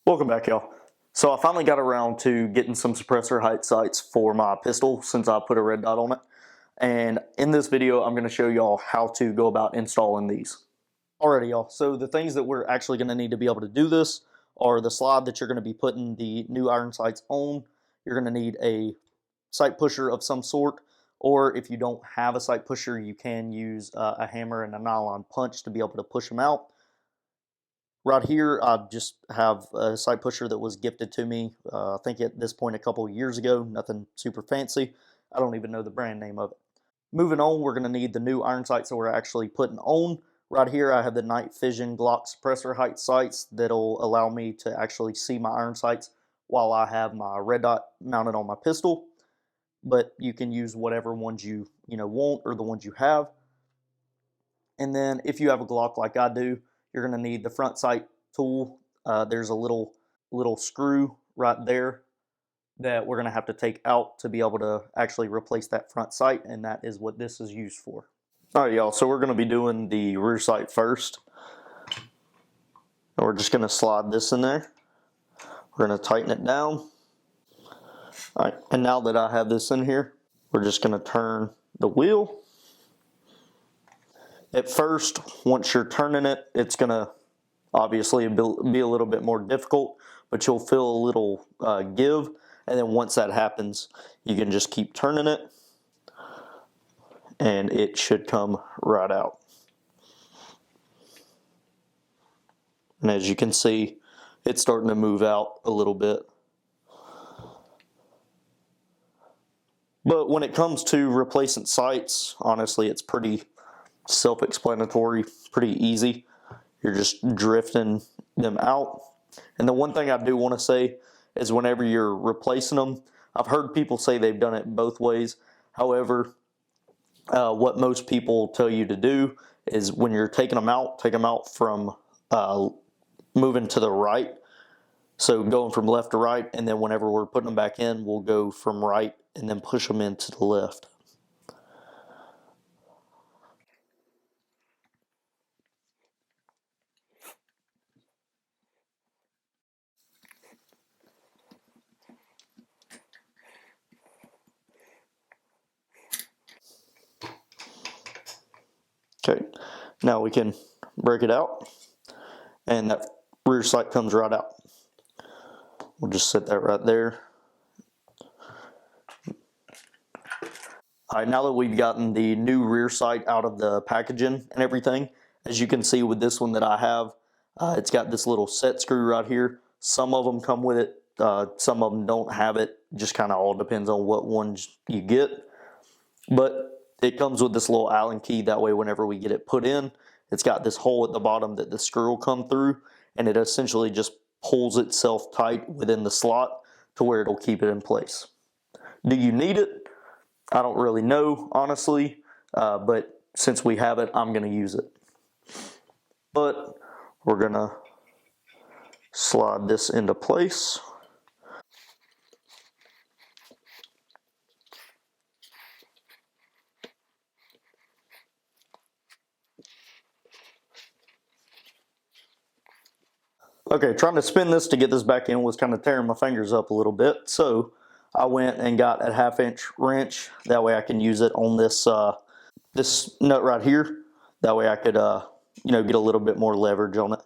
Welcome back, y'all. So I finally got around to getting some suppressor height sights for my pistol since I put a red dot on it. And in this video, I'm going to show y'all how to go about installing these. Alrighty, y'all. So the things that we're actually going to need to be able to do this are the slide that you're going to be putting the new iron sights on. You're going to need a sight pusher of some sort, or if you don't have a sight pusher, you can use a hammer and a nylon punch to be able to push them out. Right here, I just have a sight pusher that was gifted to me, I think at this point a couple of years ago, nothing super fancy. I don't even know the brand name of it. Moving on, we're going to need the new iron sights that we're actually putting on. Right here, I have the night vision Glock suppressor height sights that'll allow me to actually see my iron sights while I have my red dot mounted on my pistol. But you can use whatever ones you want or the ones you have. And then if you have a Glock like I do, you're going to need the front sight tool. There's a little screw right there that we're going to have to take out to be able to actually replace that front sight, and that is what this is used for. All right, y'all, so we're going to be doing the rear sight first. And we're just going to slide this in there. We're going to tighten it down. All right, and now that I have this in here, we're just going to turn the wheel. At first, once you're turning it, it's going to obviously be a little bit more difficult, but you'll feel a little give. And then once that happens, you can just keep turning it, and it should come right out. And as you can see, it's starting to move out a little bit. But when it comes to replacing sights, honestly, it's pretty self-explanatory, pretty easy. You're just drifting them out. And the one thing I do want to say is whenever you're replacing them, I've heard people say they've done it both ways. However, what most people tell you to do is when you're taking them out, take them out from moving to the right. So going from left to right, and then whenever we're putting them back in, we'll go from right and then push them into the left. Okay, now we can break it out, and that rear sight comes right out. We'll just set that right there. All right, now that we've gotten the new rear sight out of the packaging and everything, as you can see with this one that I have, it's got this little set screw right here. Some of them come with it, some of them don't have it. Just kind of all depends on what ones you get. But it comes with this little Allen key. That way whenever we get it put in, it's got this hole at the bottom that the screw will come through, and it essentially just pulls itself tight within the slot to where it'll keep it in place. Do you need it? I don't really know, honestly, but since we have it, I'm going to use it. But we're going to slide this into place. Okay, trying to spin this to get this back in was kind of tearing my fingers up a little bit, so I went and got a 1/2-inch wrench. That way I can use it on this this nut right here. That way I could get a little bit more leverage on it.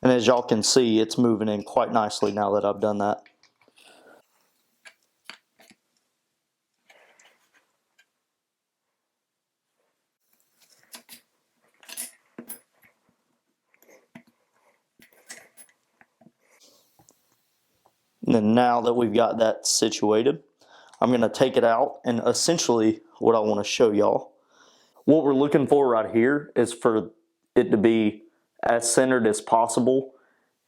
And as y'all can see, it's moving in quite nicely now that I've done that. And then now that we've got that situated, I'm going to take it out, and essentially what I want to show y'all, what we're looking for right here is for it to be as centered as possible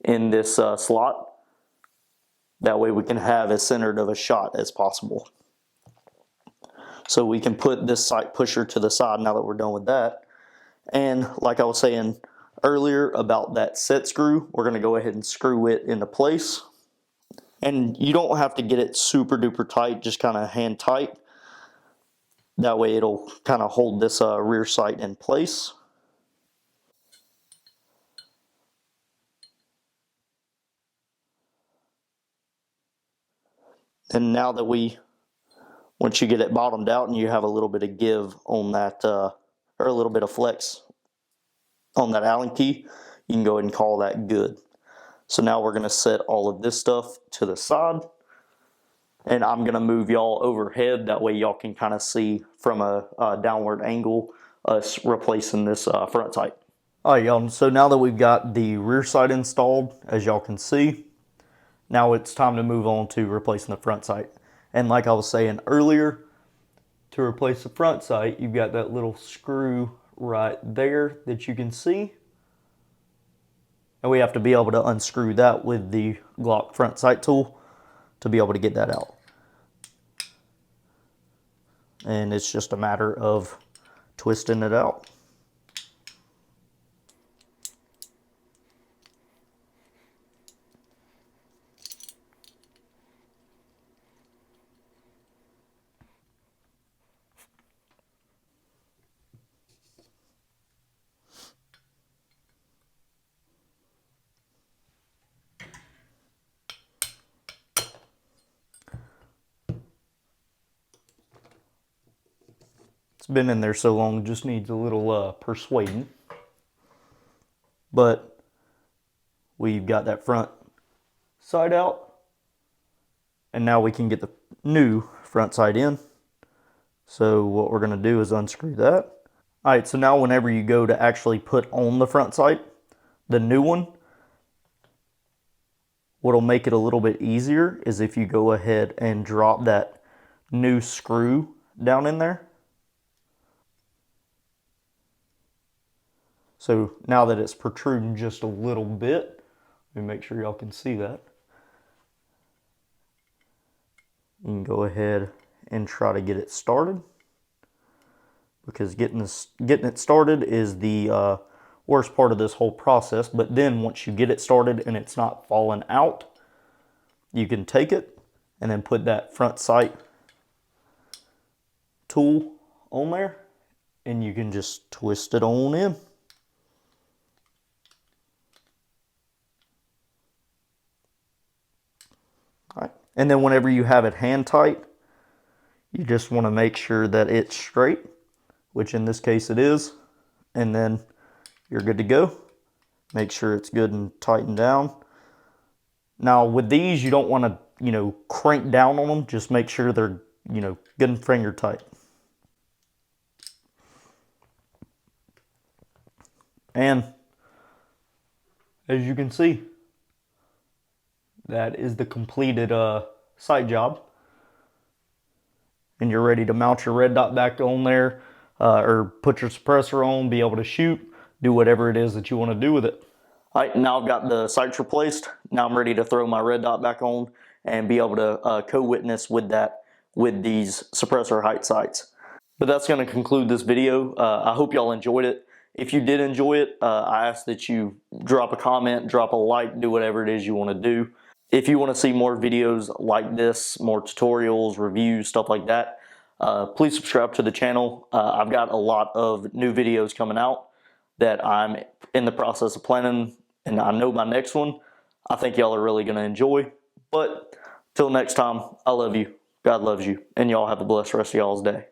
in this slot. That way we can have as centered of a shot as possible. So we can put this sight pusher to the side now that we're done with that. And like I was saying earlier about that set screw, we're going to go ahead and screw it into place. And you don't have to get it super duper tight, just kind of hand tight. That way it'll kind of hold this rear sight in place. And now that once you get it bottomed out and you have a little bit of give on that, or a little bit of flex on that Allen key, you can go ahead and call that good. So now we're gonna set all of this stuff to the side, and I'm gonna move y'all overhead. That way y'all can kind of see from a downward angle us replacing this front sight. All right, y'all, so now that we've got the rear sight installed, as y'all can see, now it's time to move on to replacing the front sight. And like I was saying earlier, to replace the front sight, you've got that little screw right there that you can see. And we have to be able to unscrew that with the Glock front sight tool to be able to get that out. And it's just a matter of twisting it out. It's been in there so long, it just needs a little persuading. But we've got that front side out, and now we can get the new front side in. So what we're going to do is unscrew that. All right, so now whenever you go to actually put on the front sight, the new one, what'll make it a little bit easier is if you go ahead and drop that new screw down in there. So now that it's protruding just a little bit, let me make sure y'all can see that. You can go ahead and try to get it started, because getting it started is the worst part of this whole process. But then once you get it started and it's not falling out, you can take it and then put that front sight tool on there, and you can just twist it on in. All right. And then whenever you have it hand tight, you just want to make sure that it's straight, which in this case it is, and then you're good to go. Make sure it's good and tightened down. Now with these, you don't want to, crank down on them. Just make sure they're, good and finger tight. And as you can see, that is the completed sight job. And you're ready to mount your red dot back on there, or put your suppressor on, be able to shoot, do whatever it is that you want to do with it. All right, now I've got the sights replaced. Now I'm ready to throw my red dot back on and be able to co-witness with that with these suppressor height sights. But that's going to conclude this video. I hope y'all enjoyed it. If you did enjoy it, I ask that you drop a comment, drop a like, do whatever it is you want to do. If you want to see more videos like this, more tutorials, reviews, stuff like that, please subscribe to the channel. I've got a lot of new videos coming out that I'm in the process of planning, and I know my next one, I think y'all are really going to enjoy. But till next time, I love you, God loves you, and y'all have a blessed rest of y'all's day.